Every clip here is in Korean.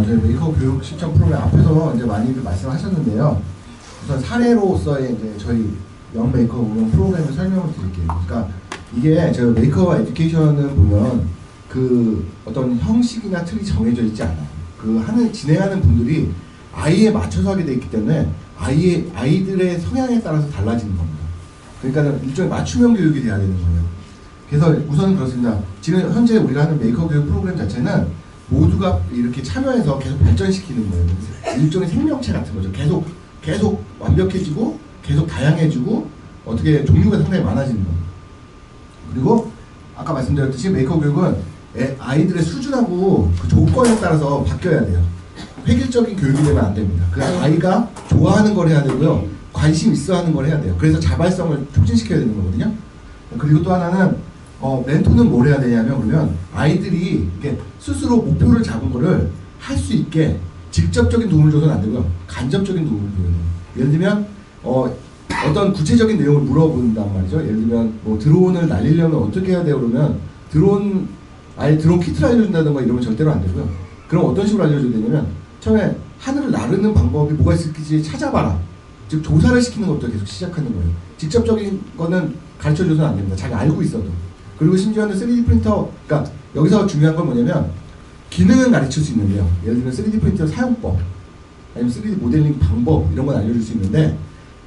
저희 메이커 교육 실전 프로그램 앞에서 이제 많이들 말씀하셨는데요. 우선 사례로서의 이제 저희 영 메이커 운영 프로그램을 설명을 드릴게요. 그러니까 이게 저 메이커 에듀케이션을 보면 그 어떤 형식이나 틀이 정해져 있지 않아요. 진행하는 분들이 아이에 맞춰서 하게 돼 있기 때문에 아이들의 성향에 따라서 달라지는 겁니다. 그러니까 일종의 맞춤형 교육이 돼야 되는 거예요. 그래서 우선 그렇습니다. 지금 현재 우리가 하는 메이커 교육 프로그램 자체는 모두가 이렇게 참여해서 계속 발전시키는 거예요. 일종의 생명체 같은 거죠. 계속 완벽해지고 계속 다양해지고 어떻게 종류가 상당히 많아지는 겁니다. 그리고 아까 말씀드렸듯이 메이커 교육은 아이들의 수준하고 그 조건에 따라서 바뀌어야 돼요. 획일적인 교육이 되면 안 됩니다. 그래서 아이가 좋아하는 걸 해야 되고요. 관심 있어 하는 걸 해야 돼요. 그래서 자발성을 촉진시켜야 되는 거거든요. 그리고 또 하나는 멘토는 뭘 해야 되냐면 그러면 아이들이 이렇게 스스로 목표를 잡은 거를 할 수 있게 직접적인 도움을 줘서는 안 되고요. 간접적인 도움을 줘야 돼요. 예를 들면 어떤 구체적인 내용을 물어본단 말이죠. 예를 들면 뭐 드론을 날리려면 어떻게 해야 돼요? 그러면 드론 키트를 알려준다든가 이러면 절대로 안 되고요. 그럼 어떤 식으로 알려줘야 되냐면 처음에 하늘을 나르는 방법이 뭐가 있을지 찾아봐라. 즉 조사를 시키는 것부터 계속 시작하는 거예요. 직접적인 거는 가르쳐줘서는 안 됩니다. 자기 알고 있어도. 그리고 심지어는 3D 프린터, 그러니까 여기서 중요한 건 뭐냐면 기능은 가르칠 수 있는데요. 예를 들면 3D 프린터 사용법, 아니면 3D 모델링 방법 이런 건 알려줄 수 있는데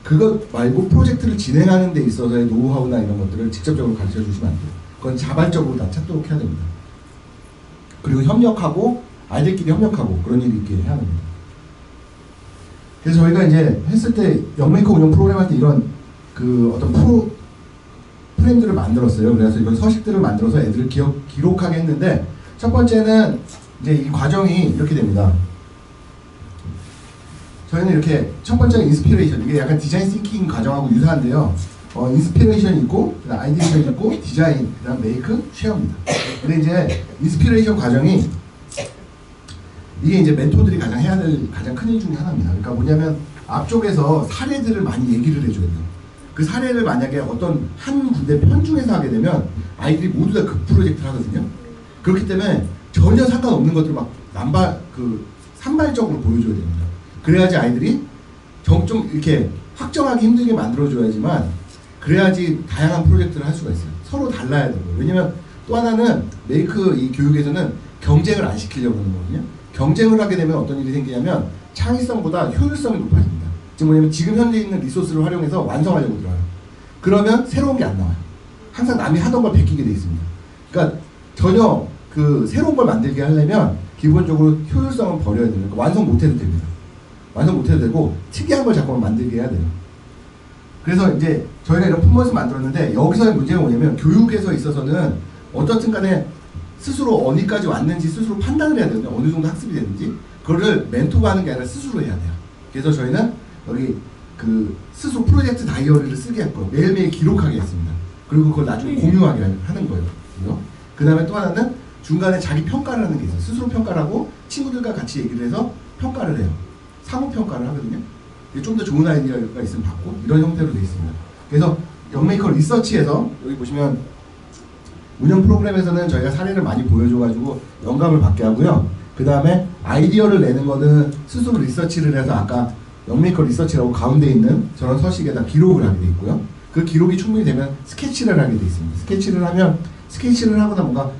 그것 말고 프로젝트를 진행하는 데 있어서의 노하우나 이런 것들을 직접적으로 가르쳐 주시면 안 돼요. 그건 자발적으로 다 찾도록 해야 됩니다. 그리고 협력하고 아이들끼리 협력하고 그런 일이 있게 해야 합니다. 그래서 저희가 이제 했을 때 영메이커 운영 프로그램 할 때 이런 어떤 프레임들을 만들었어요. 그래서 이런 서식들을 만들어서 애들을 기록하게 했는데 첫 번째는 이제 이 과정이 이렇게 됩니다. 저희는 이렇게 첫 번째는 인스피레이션, 이게 약간 디자인 싱킹 과정하고 유사한데요. 인스피레이션이 있고, 그다음 아이디어가 있고, 디자인, 그다음 메이크, 쉐어입니다. 근데 이제 인스피레이션 과정이 이게 이제 멘토들이 해야 될 가장 큰 일 중에 하나입니다. 그러니까 뭐냐면 앞쪽에서 사례들을 많이 얘기를 해줘야 돼요. 그 사례를 만약에 어떤 한 군데 편중해서 하게 되면 아이들이 모두 다 그 프로젝트를 하거든요. 그렇기 때문에 전혀 상관없는 것들을 막 산발적으로 보여줘야 됩니다. 그래야지 아이들이 좀 이렇게 확정하기 힘들게 만들어줘야지만 그래야지 다양한 프로젝트를 할 수가 있어요. 서로 달라야 되고. 왜냐면 또 하나는 메이크 이 교육에서는 경쟁을 안 시키려고 하는 거거든요. 경쟁을 하게 되면 어떤 일이 생기냐면 창의성보다 효율성이 높아집니다. 지금 뭐냐면 지금 현재 있는 리소스를 활용해서 완성하려고 들어요. 그러면 새로운 게 안 나와요. 항상 남이 하던 걸 베끼게 돼 있습니다. 그러니까 전혀 새로운 걸 만들게 하려면 기본적으로 효율성은 버려야 돼요. 그러니까 완성 못해도 됩니다. 완성 못해도 되고 특이한 걸 자꾸만 만들게 해야 돼요. 그래서 이제 저희가 이런 폼먼스를 만들었는데 여기서의 문제가 뭐냐면 교육에서 있어서는 어떻든 간에 스스로 어디까지 왔는지 스스로 판단을 해야 되거든요. 어느 정도 학습이 됐는지. 그거를 멘토가 하는 게 아니라 스스로 해야 돼요. 그래서 저희는 여기 스스로 프로젝트 다이어리를 쓰게 했고요. 매일매일 기록하게 했습니다. 그리고 그걸 나중에 공유하게 하는 거예요. 그 다음에 또 하나는 중간에 자기 평가를 하는 게 있어요. 스스로 평가를 하고 친구들과 같이 얘기를 해서 평가를 해요. 상호 평가를 하거든요. 좀 더 좋은 아이디어가 있으면 받고 이런 형태로 되어 있습니다. 그래서 영메이커 리서치에서 여기 보시면 운영 프로그램에서는 저희가 사례를 많이 보여줘가지고 영감을 받게 하고요. 그 다음에 아이디어를 내는 거는 스스로 리서치를 해서 아까 영메이커 리서치라고 가운데 있는 저런 서식에다 기록을 하게 돼 있고요. 그 기록이 충분히 되면 스케치를 하게 돼 있습니다. 스케치를 하거나 뭔가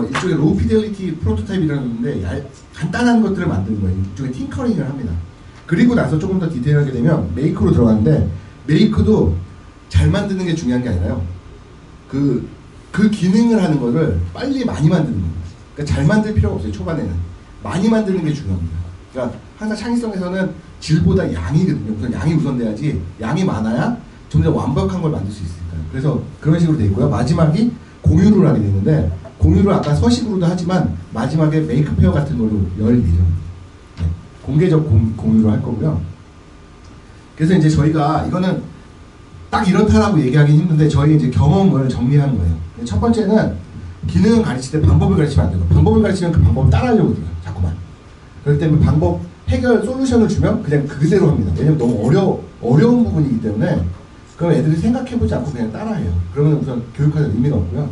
일종의 로우 피델리티 프로토타입이라는 건데 간단한 것들을 만드는 거예요. 일종의 팅커링을 합니다. 그리고 나서 조금 더 디테일하게 되면 메이크로 들어가는데 메이크도 잘 만드는 게 중요한 게 아니라요. 그 기능을 하는 거를 빨리 많이 만드는 겁니다. 그러니까 잘 만들 필요가 없어요. 초반에는. 많이 만드는 게 중요합니다. 그러니까 항상 창의성에서는 질보다 양이거든요. 우선 양이 우선돼야지 양이 많아야 좀 더 완벽한 걸 만들 수 있으니까요. 그래서 그런 식으로 돼 있고요. 마지막이 공유를 하게 되는데 공유를 아까 서식으로도 하지만 마지막에 메이크 페어 같은 걸로 열 예정입니다. 네. 공개적 공유를 할 거고요. 그래서 이제 저희가 이거는 딱 이렇다라고 얘기하기 힘든데 저희 이제 경험을 정리하는 거예요. 첫 번째는 기능을 가르칠 때 방법을 가르치면 안 되고 방법을 가르치면 그 방법을 따라하려고 들어요. 자꾸만. 그렇기 때문에 방법 해결 솔루션을 주면 그냥 그대로 합니다. 왜냐면 너무 어려운 부분이기 때문에 그럼 애들이 생각해보지 않고 그냥 따라해요. 그러면 우선 교육하는 의미가 없고요.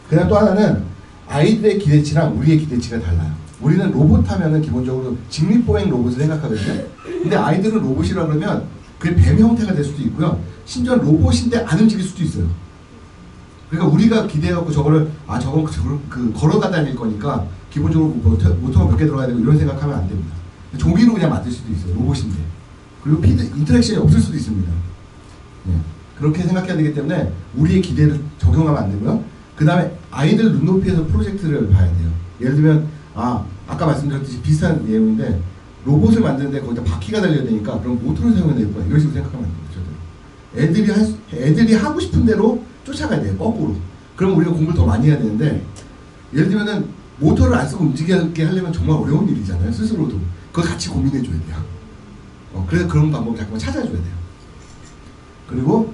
그다음 또 하나는 아이들의 기대치랑 우리의 기대치가 달라요. 우리는 로봇 하면은 기본적으로 직립보행 로봇을 생각하거든요. 근데 아이들은 로봇이라 그러면 그게 뱀 형태가 될 수도 있고요. 심지어 로봇인데 안 움직일 수도 있어요. 그러니까 우리가 기대하고 저거를 저건 걸어가 다닐 거니까 기본적으로 모터가 몇 개 들어가야 되고 이런 생각하면 안 됩니다. 종이로 그냥 만들 수도 있어요. 로봇인데. 그리고 인터랙션이 없을 수도 있습니다. 네. 그렇게 생각해야 되기 때문에 우리의 기대를 적용하면 안 되고요. 그 다음에 아이들 눈높이에서 프로젝트를 봐야 돼요. 예를 들면 아까 말씀드렸듯이 비슷한 내용인데 로봇을 만드는데 거기다 바퀴가 달려야 되니까 그럼 모터를 사용해야 될 거야. 이런 식으로 생각하면 안 돼요. 애들이 하고 싶은 대로 쫓아가야 돼요. 거꾸로. 그럼 우리가 공부를 더 많이 해야 되는데 예를 들면은 모터를 안 쓰고 움직이게 하려면 정말 어려운 일이잖아요. 스스로도. 그걸 같이 고민해 줘야 돼요. 그래서 그런 방법을 자꾸만 찾아줘야 돼요. 그리고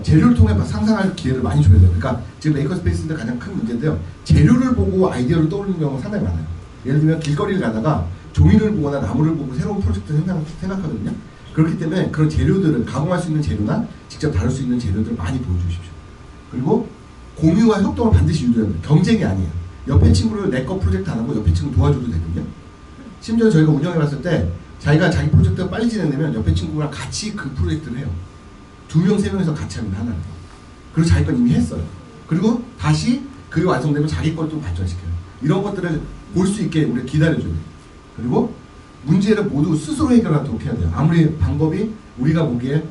재료를 통해 상상할 기회를 많이 줘야 돼요. 그러니까 지금 메이커스페이스인데 가장 큰 문제인데요. 재료를 보고 아이디어를 떠올리는 경우가 상당히 많아요. 예를 들면 길거리를 가다가 종이를 보거나 나무를 보고 새로운 프로젝트를 생각하거든요. 그렇기 때문에 그런 재료들을 가공할 수 있는 재료나 직접 다룰 수 있는 재료들을 많이 보여주십시오. 그리고 공유와 협동을 반드시 유도해야 돼요. 경쟁이 아니에요. 옆에 친구를 내 거 프로젝트 안 하고 옆에 친구 도와줘도 되거든요. 심지어 저희가 운영해봤을 때 자기가 자기 프로젝트가 빨리 진행되면 옆에 친구랑 같이 그 프로젝트를 해요. 2명, 3명이서 같이 하면 하나를. 그리고 자기 건 이미 했어요. 그리고 다시 그게 완성되면 자기 걸 좀 발전시켜요. 이런 것들을 볼 수 있게 우리가 기다려줘야 돼요. 그리고 문제를 모두 스스로 해결하도록 해야 돼요. 아무리 방법이 우리가 보기에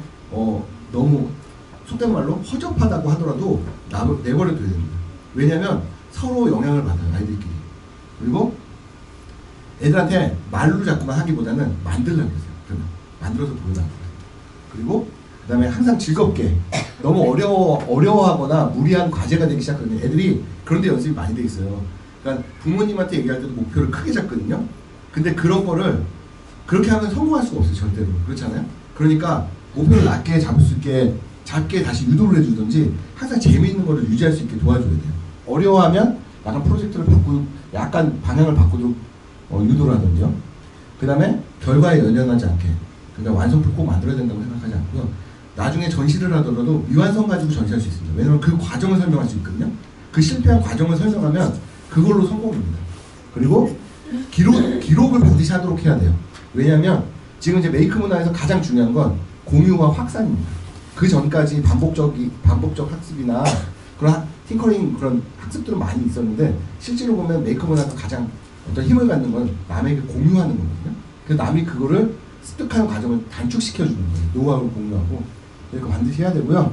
너무 속된 말로 허접하다고 하더라도 내버려둬야 됩니다. 왜냐하면 서로 영향을 받아요. 아이들끼리. 그리고 애들한테 말로 자꾸만 하기보다는 만들라고 하세요. 그러면 만들어서 보여달라고 해요. 그리고 그 다음에 항상 즐겁게 너무 어려워하거나 무리한 과제가 되기 시작하거든요. 애들이 그런데 연습이 많이 돼 있어요. 그러니까 부모님한테 얘기할 때도 목표를 크게 잡거든요. 근데 그런 거를 그렇게 하면 성공할 수가 없어요. 절대로. 그렇잖아요. 그러니까 목표를 낮게 잡을 수 있게 작게 다시 유도를 해주든지 항상 재미있는 거를 유지할 수 있게 도와줘야 돼요. 어려워하면 약간 프로젝트를 바꾸고 약간 방향을 바꾸도록 유도를 하든지요. 그 다음에 결과에 연연하지 않게, 그러니까 완성품 꼭 만들어야 된다고 생각하지 않고요. 나중에 전시를 하더라도 미완성 가지고 전시할 수 있습니다. 왜냐하면 그 과정을 설명할 수 있거든요. 그 실패한 과정을 설명하면 그걸로 성공입니다. 그리고 기록을 반드시 하도록 해야 돼요. 왜냐하면 지금 이제 메이크 문화에서 가장 중요한 건 공유와 확산입니다. 그 전까지 반복적 학습이나 그런 팅커링 그런 학습들은 많이 있었는데 실제로 보면 메이크 문화에서 가장 어떤 힘을 갖는 건 남에게 공유하는 거거든요. 그래서 남이 그거를 습득하는 과정을 단축시켜주는 거예요. 노하우를 공유하고. 그러니까 반드시 해야 되고요.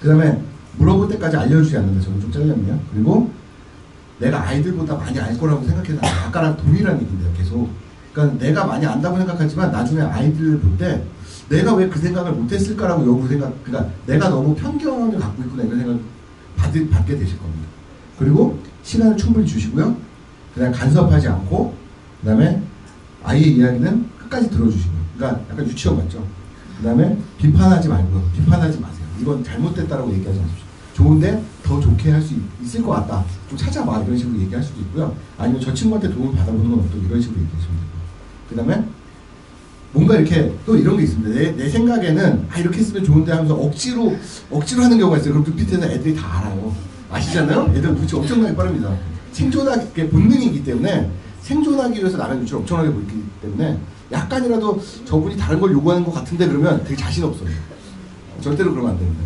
그 다음에 물어볼 때까지 알려주지 않는다. 저는 좀 잘렸네요. 그리고 내가 아이들보다 많이 알 거라고 생각해서 아까랑 동일한 얘기인데요. 계속. 그러니까 내가 많이 안다고 생각하지만 나중에 아이들을 볼 때 내가 왜 그 생각을 못했을까라고 그러니까 내가 너무 편견을 갖고 있구나 이런 생각을 받게 되실 겁니다. 그리고 시간을 충분히 주시고요. 그냥 간섭하지 않고 그 다음에 아이의 이야기는 끝까지 들어주시고, 그러니까 약간 유치원 같죠. 그 다음에 비판하지 말고요. 비판하지 마세요. 이건 잘못됐다라고 얘기하지 마십시오. 좋은데 더 좋게 할 수 있을 것 같다. 좀 찾아봐. 이런 식으로 얘기할 수도 있고요. 아니면 저 친구한테 도움을 받아보는 건 어떠? 이런 식으로 얘기하시면 되고. 그 다음에 뭔가 이렇게 또 이런 게 있습니다. 내 생각에는 이렇게 했으면 좋은데 하면서 억지로 하는 경우가 있어요. 그럼 눈빛에는 애들이 다 알아요. 아시잖아요? 애들은 눈치 엄청나게 빠릅니다. 생존하기 본능이기 때문에 생존하기 위해서 나는 눈치를 엄청나게 보이기 때문에 약간이라도 저분이 다른 걸 요구하는 것 같은데 그러면 되게 자신 없어요. 절대로 그러면 안 됩니다.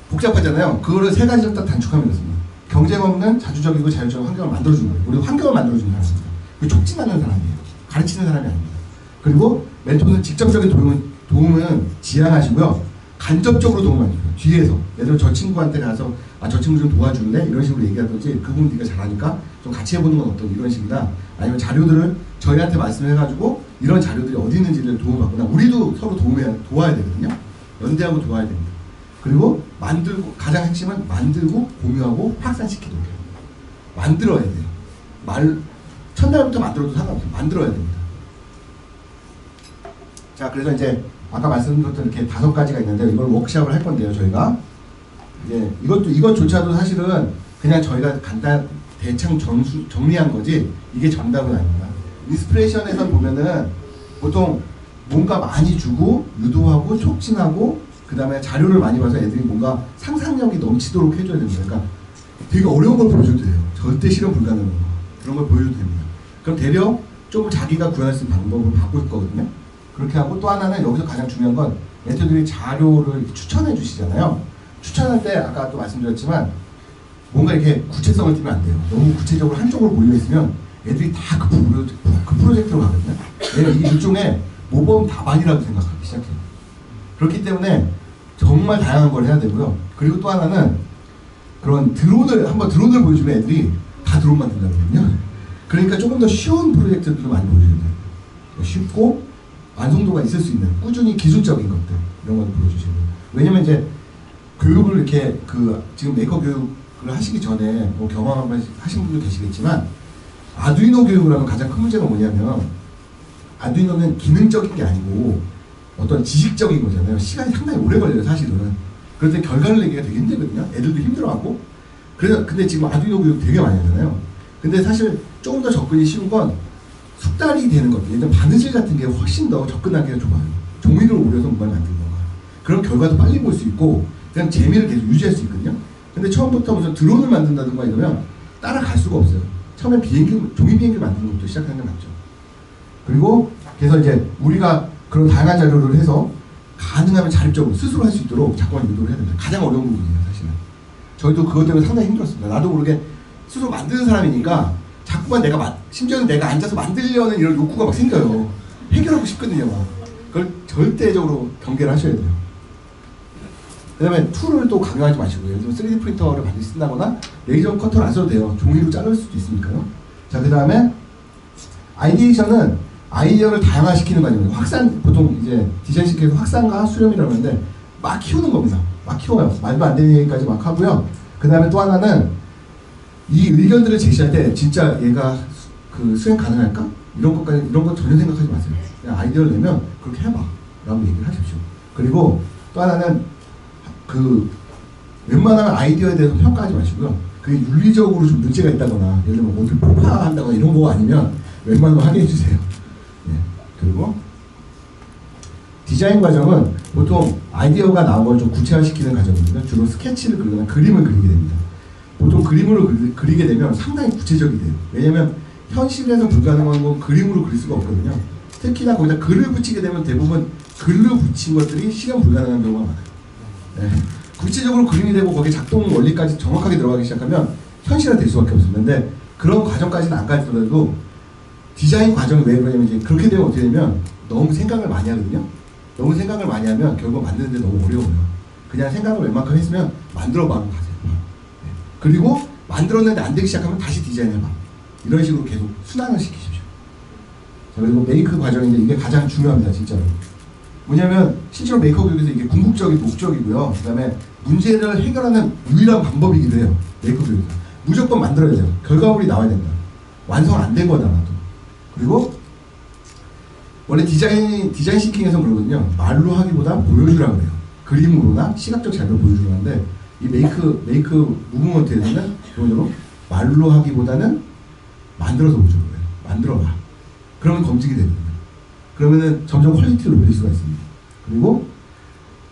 복잡하잖아요. 그거를 세 가지를 딱 단축하면 됐습니다. 경쟁 없는 자주적이고 자율적인 환경을 만들어주는 거예요. 우리 환경을 만들어주는 사람입니다. 그 촉진하는 사람이에요. 가르치는 사람이 아닙니다. 그리고 멘토는 직접적인 도움은 지향하시고요. 간접적으로 도움을 주세요. 뒤에서. 예를 들어 저 친구한테 가서 저 친구 좀 도와줄래? 이런 식으로 얘기하든지 그분 네가 잘하니까 좀 같이 해보는 건 어떤 이런 식이다. 아니면 자료들을 저희한테 말씀해가지고 이런 자료들이 어디 있는지를 도움받거나 우리도 서로 도와야 되거든요. 연대하고 도와야 됩니다. 그리고 가장 핵심은 만들고 공유하고 확산시키도록 해요. 만들어야 돼요. 첫날부터 만들어도 상관없어요. 만들어야 됩니다. 자, 그래서 이제 아까 말씀드렸던 이렇게 5가지가 있는데 이걸 워크샵을 할 건데요. 저희가 이제 이것조차도 사실은 그냥 저희가 대충 정리한 거지 이게 정답은 아닙니다. 인스피레이션에서 보면은 보통 뭔가 많이 주고 유도하고 촉진하고 그 다음에 자료를 많이 봐서 애들이 뭔가 상상력이 넘치도록 해줘야 됩니다. 그러니까 되게 어려운 걸 보여줘도 돼요. 절대 실현 불가능한 거 그런 걸 보여줘도 됩니다. 그럼 대략 조금 자기가 구현할 수 있는 방법을 바꿀 거거든요. 그렇게 하고 또 하나는 여기서 가장 중요한 건 멘토들이 자료를 추천해 주시잖아요. 추천할 때 아까 또 말씀드렸지만 뭔가 이렇게 구체성을 띠면 안 돼요. 너무 구체적으로 한쪽으로 몰려있으면 애들이 다 그 프로젝트로 가거든요. 왜냐면 이게 일종의 모범 답안이라고 생각하기 시작해요. 그렇기 때문에 정말 다양한 걸 해야 되고요. 그리고 또 하나는 그런 드론을 보여주면 애들이 다 드론 만든다거든요. 그러니까 조금 더 쉬운 프로젝트들을 많이 보여줘야 돼요. 쉽고 완성도가 있을 수 있는 꾸준히 기술적인 것들 이런 걸 보여주시고 왜냐면 이제 교육을 이렇게 지금 메이커 교육을 하시기 전에 뭐 경험 한번 하신 분도 계시겠지만 아두이노 교육을 하면 가장 큰 문제가 뭐냐면 아두이노는 기능적인 게 아니고 어떤 지식적인 거잖아요. 시간이 상당히 오래 걸려요 사실은. 그럴 때 결과를 내기가 되게 힘들거든요. 애들도 힘들어하고 근데 지금 아두이노 교육 되게 많이 하잖아요. 근데 사실 조금 더 접근이 쉬운 건 숙달이 되는 것들. 예를 들면 바느질 같은 게 훨씬 더 접근하기가 좋아요. 종이를 오려서 뭔가를 만드는 건가. 그런 결과도 빨리 볼 수 있고 그냥 재미를 계속 유지할 수 있거든요. 근데 처음부터 무슨 드론을 만든다든가 이러면 따라갈 수가 없어요. 처음엔 종이 비행기를 만드는 것부터 시작하는 게 맞죠. 그리고 그래서 이제 우리가 그런 다양한 자료를 해서 가능하면 자립적으로 스스로 할 수 있도록 자꾸만 유도를 해야 됩니다. 가장 어려운 부분이에요 사실은. 저희도 그것 때문에 상당히 힘들었습니다. 나도 모르게 스스로 만드는 사람이니까 자꾸만 심지어는 내가 앉아서 만들려는 이런 욕구가 막 생겨요. 해결하고 싶거든요. 그걸 절대적으로 경계를 하셔야 돼요. 그 다음에 툴을 또 강요하지 마시고 예를 들면 3D 프린터를 많이 쓴다거나 레이저 커터를 안 써도 돼요. 종이로 자를 수도 있으니까요. 자, 그 다음에 아이디에이션은 아이디어를 다양화시키는 과정이에요. 보통 이제 디자인 시켜서 확산과 수렴이라고 하는데 막 키우는 겁니다. 막 키워요. 말도 안 되는 얘기까지 막 하고요. 그 다음에 또 하나는 이 의견들을 제시할 때 진짜 얘가 수행 가능할까? 이런 거 전혀 생각하지 마세요. 그냥 아이디어를 내면 그렇게 해봐 라고 얘기를 하십시오. 그리고 또 하나는 웬만하면 아이디어에 대해서 평가하지 마시고요. 그게 윤리적으로 좀 문제가 있다거나 예를 들면 어딜 폭파한다거나 이런 거 아니면 웬만하면 하게 해주세요. 네. 그리고 디자인 과정은 보통 아이디어가 나온 걸 좀 구체화시키는 과정이거든요. 주로 스케치를 그리거나 그림을 그리게 됩니다. 보통 그림으로 그리게 되면 상당히 구체적이 돼요. 왜냐면 현실에서 불가능한 건 그림으로 그릴 수가 없거든요. 특히나 거기다 글을 붙이게 되면 대부분 글로 붙인 것들이 실현 불가능한 경우가 많아요. 네. 구체적으로 그림이 되고 거기에 작동 원리까지 정확하게 들어가기 시작하면 현실화 될 수밖에 없습니다. 그런 과정까지는 안 가더라도 디자인 과정이 왜 그러냐면 이제 그렇게 되면 어떻게 되면 너무 생각을 많이 하거든요. 너무 생각을 많이 하면 결국 만드는데 너무 어려워요. 그냥 생각을 웬만큼 했으면 만들어봐 가세요. 네. 그리고 만들었는데 안 되기 시작하면 다시 디자인해봐. 이런 식으로 계속 순환을 시키십시오. 자, 그리고 메이크 과정인데 이게 가장 중요합니다. 진짜로. 뭐냐면 실제로 메이커 교육에서 이게 궁극적인 목적이고요. 그 다음에 문제를 해결하는 유일한 방법이기도 해요. 메이커 교육은 무조건 만들어야 돼요. 결과물이 나와야 된다. 완성 안 된 거잖아도. 그리고 원래 디자인 시킹에서 그러거든요. 말로 하기보다 보여주라고 해요. 그림으로나 시각적 자료를 보여주는데 이 메이크 무브먼트에서는 기본적으로 말로 하기보다는 만들어서 보여주는 거예요. 만들어봐. 그러면 검증이 되거든요. 그러면은 점점 퀄리티를 높일 수가 있습니다. 그리고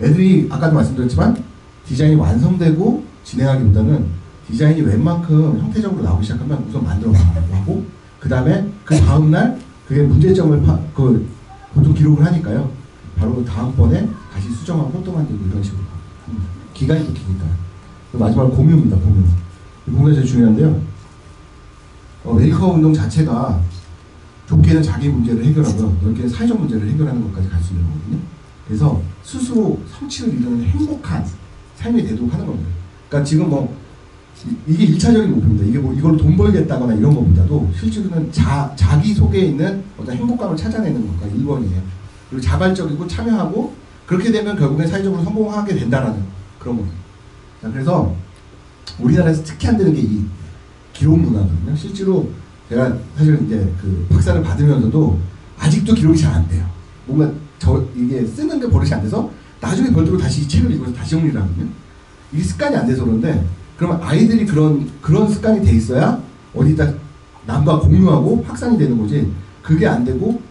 애들이 아까도 말씀드렸지만 디자인이 완성되고 진행하기보다는 디자인이 웬만큼 형태적으로 나오기 시작하면 우선 만들어봐라고 하고 그 다음에 그 다음날 그게 문제점을 보통 기록을 하니까요. 바로 다음번에 다시 수정하고 또 만들고 이런 식으로 기간이 또 기니까요. 마지막으로 공유입니다. 공유가 제일 중요한데요. 메이커 운동 자체가 좁게는 자기 문제를 해결하고요. 넓게는 사회적 문제를 해결하는 것까지 갈 수 있는 거거든요. 그래서 스스로 성취를 이루는 행복한 삶이 되도록 하는 겁니다. 그러니까 지금 이게 1차적인 목표입니다. 이게 이걸로 돈 벌겠다거나 이런 것보다도 실제로는 자기 속에 있는 어떤 행복감을 찾아내는 것과 1번이에요. 그리고 자발적이고 참여하고 그렇게 되면 결국엔 사회적으로 성공하게 된다라는 그런 겁니다. 자, 그래서 우리나라에서 특히 안 되는 게 이 기록 문화거든요. 실제로 제가 사실 이제 박사를 받으면서도 아직도 기록이 잘 안 돼요. 뭔가 이게 쓰는 게 버릇이 안 돼서 나중에 별도로 다시 이 책을 읽어서 다시 정리를 하거든요. 이게 습관이 안 돼서 그런데 그러면 아이들이 그런 습관이 돼 있어야 어디다 남과 공유하고 확산이 되는 거지 그게 안 되고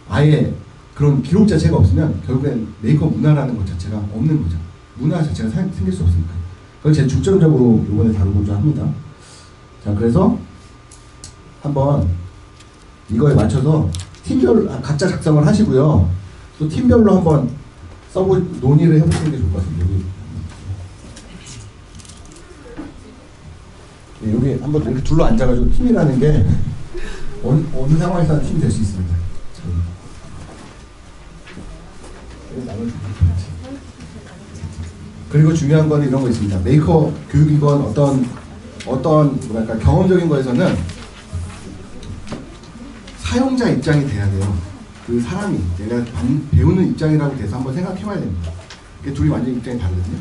아예 그런 기록 자체가 없으면 결국엔 메이커 문화라는 것 자체가 없는 거죠. 문화 자체가 생길 수 없으니까. 그걸 제일 중점적으로 이번에 다루고자 합니다. 자, 그래서 한번 이거에 맞춰서 팀별로 각자 작성을 하시고요. 또 팀별로 한번 논의를 해보시는 게 좋을 것 같습니다. 여기 한번 이렇게 둘러 앉아가지고 팀이라는 게 어느 상황에서는 팀이 될 수 있습니다. 그리고 중요한 거는 이런 거 있습니다. 메이커 교육이건 어떤 뭐랄까 경험적인 거에서는 사용자 입장이 돼야 돼요. 그 사람이 내가 배우는 입장이라고 돼서 한번 생각해봐야 됩니다. 이게 둘이 완전 입장이 다르거든요.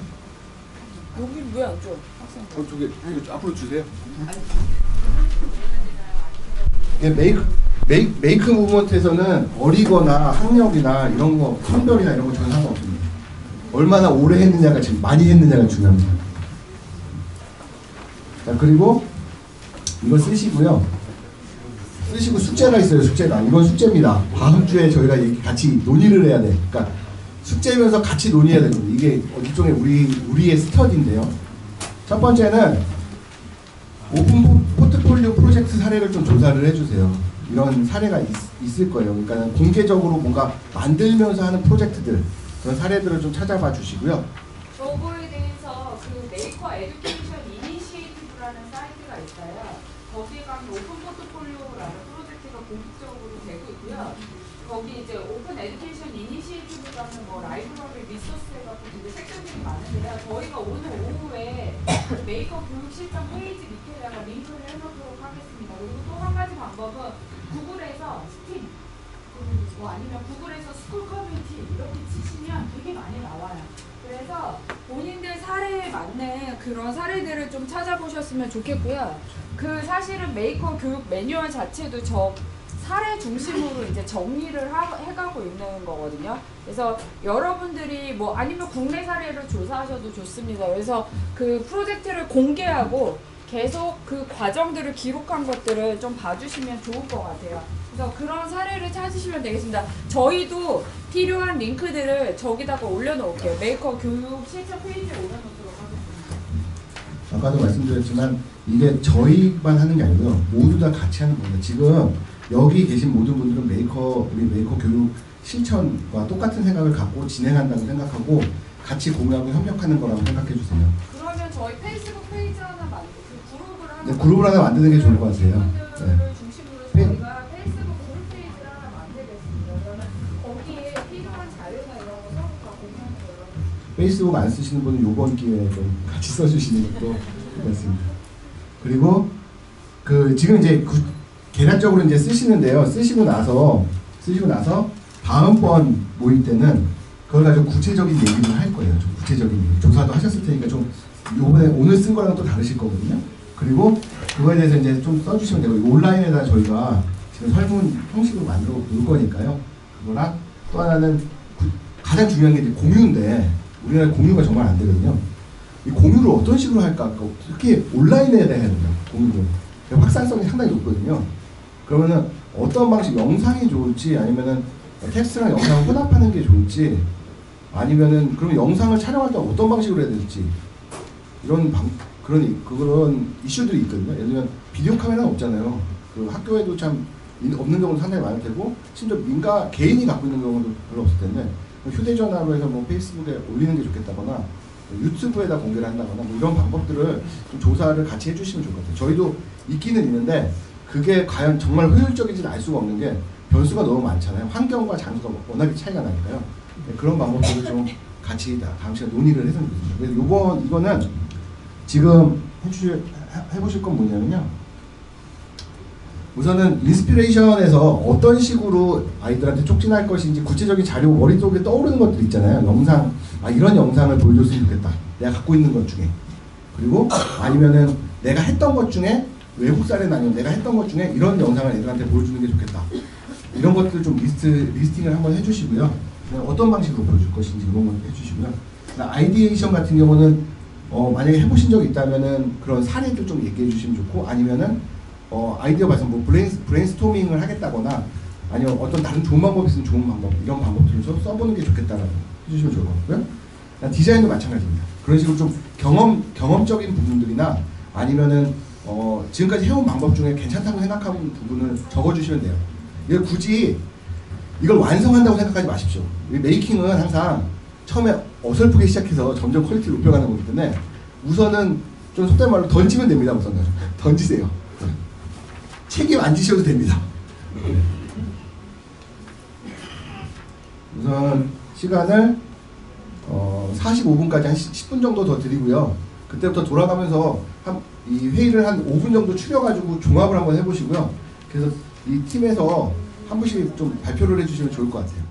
여기 왜 안 줘? 학생. 저기 앞으로 주세요. 메이크 무브먼트에서는 어리거나 학력이나 이런 거 성별이나 이런 거 전혀 상관없습니다. 얼마나 오래 했느냐가 지금 많이 했느냐가 중요합니다. 자, 그리고 이거 쓰시고요. 쓰시고 숙제가 있어요. 숙제가 이건 숙제입니다. 다음 주에 저희가 같이 논의를 해야 돼. 그러니까 숙제면서 같이 논의해야 되는 거예요. 이게 일종의 우리의 스터디인데요. 첫 번째는 오픈 포트폴리오 프로젝트 사례를 좀 조사를 해주세요. 이런 사례가 있을 거예요. 그러니까 공개적으로 뭔가 만들면서 하는 프로젝트들, 그런 사례들을 좀 찾아봐 주시고요. 저거에 대해서 그 메이커 에듀케이션 이니시에이티브라는 사이트가 있어요. 거기에 가면 오픈 포트폴리오라는 프로젝트가 공식적으로 되고 있고요. 거기 이제 오픈 에듀케이션 이니시에이티브 가면 뭐 라이브러리 리소스 해갖고 되게 섹션들이 많은데요. 저희가 오늘 오후에 메이커 교육 실전 페이지 밑에다가 링크를 해놓도록 하겠습니다. 그리고 또 한 가지 방법은 구글에서 스팀 뭐 아니면 구글에서 스쿨 커뮤니티 이렇게 치시면 되게 많이 나와요. 그래서 본인들 사례에 맞는 그런 사례들을 좀 찾아보셨으면 좋겠고요. 그 사실은 메이커 교육 매뉴얼 자체도 저 사례 중심으로 이제 정리를 해가고 있는 거거든요. 그래서 여러분들이 뭐 아니면 국내 사례를 조사하셔도 좋습니다. 그래서 그 프로젝트를 공개하고 계속 그 과정들을 기록한 것들을 좀 봐주시면 좋을 것 같아요. 그래서 그런 사례를 찾으시면 되겠습니다. 저희도 필요한 링크들을 저기다가 올려놓을게요. 메이커 교육 실천 페이지에 올려놓도록 하겠습니다. 아까도 말씀드렸지만 이게 저희만 하는 게 아니고요. 모두 다 같이 하는 겁니다. 지금 여기 계신 모든 분들은 우리 메이커 교육 실천과 똑같은 생각을 갖고 진행한다고 생각하고 같이 공유하고 협력하는 거라고 생각해 주세요. 그러면 저희 페이스북 페이지 하나 그룹을 하나 만드는 게 좋을 것 같아요. 네. 중심으로 저희가 페이스북 그룹 페이지를 하나 만들겠습니다. 그러면 거기에 필요한 자료나 이런 거 서로 다 공유하는 걸로. 페이스북 안 쓰시는 분은 이번 기회에 좀 같이 써주시는 것도 좋겠습니다. 그리고 그 지금 이제 계략적으로 이제 쓰시는데요. 쓰시고 나서 다음번 모임 때는 그걸 가지고 구체적인 얘기를 할 거예요. 좀 구체적인 얘기. 조사도 하셨을 테니까 좀 요번에 오늘 쓴 거랑 또 다르실 거거든요. 그리고 그거에 대해서 이제 좀 써주시면 되고 온라인에다 저희가 지금 설문 형식으로 만들어 놓을 거니까요. 그거랑 또 하나는 가장 중요한 게 이제 공유인데 우리나라 공유가 정말 안 되거든요. 이 공유를 어떤 식으로 할까? 특히 온라인에다 해야 된다. 공유를. 확산성이 상당히 높거든요. 그러면은 어떤 방식, 영상이 좋을지 아니면은 텍스트랑 영상을 혼합하는 게 좋을지 아니면은 그럼 영상을 촬영할 때 어떤 방식으로 해야 될지 그런 이슈들이 있거든요. 예를 들면 비디오 카메라는 없잖아요. 그 학교에도 참 없는 경우도 상당히 많을 테고 심지어 개인이 갖고 있는 경우도 별로 없을 텐데 휴대전화로 해서 뭐 페이스북에 올리는 게 좋겠다거나 유튜브에다 공개를 한다거나 뭐 이런 방법들을 좀 조사를 같이 해주시면 좋을 것 같아요. 저희도 있기는 있는데 그게 과연 정말 효율적인지는 알 수가 없는 게 변수가 너무 많잖아요. 환경과 장소가 워낙에 차이가 나니까요. 그런 방법들을 좀 같이 다음 시간에 논의를 했으면 좋겠습니다. 그래서 이거는 지금 해보실 건 뭐냐면요. 우선은 인스피레이션에서 어떤 식으로 아이들한테 촉진할 것인지 구체적인 자료 머릿속에 떠오르는 것들 있잖아요. 영상, 이런 영상을 보여줬으면 좋겠다. 내가 갖고 있는 것 중에. 그리고 아니면은 내가 했던 것 중에 외국 사례는 아니면 내가 했던 것 중에 이런 영상을 애들한테 보여주는 게 좋겠다. 이런 것들 좀 리스팅을 한번 해주시고요. 어떤 방식으로 보여줄 것인지 이런 걸 해주시고요. 아이디에이션 같은 경우는 만약에 해보신 적이 있다면은 그런 사례들 좀 얘기해 주시면 좋고 아니면은 아이디어 발전 뭐 브레인스토밍을 하겠다거나 아니면 어떤 다른 좋은 방법이 있으면 좋은 방법 이런 방법들을 써보는 게 좋겠다라고 해주시면 좋을 것 같고요. 디자인도 마찬가지입니다. 그런 식으로 좀 경험적인 부분들이나 아니면은 지금까지 해온 방법 중에 괜찮다고 생각하는 부분을 적어주시면 돼요. 이걸 굳이 이걸 완성한다고 생각하지 마십시오. 이 메이킹은 항상 처음에 어설프게 시작해서 점점 퀄리티를 높여가는 거기 때문에 우선은 좀 속된 말로 던지면 됩니다. 우선은 던지세요. 책임 안 지셔도 됩니다. 우선 시간을 45분까지 한 10분 정도 더 드리고요. 그때부터 돌아가면서 이 회의를 한 5분 정도 추려가지고 종합을 한번 해보시고요. 그래서 이 팀에서 한 분씩 좀 발표를 해주시면 좋을 것 같아요.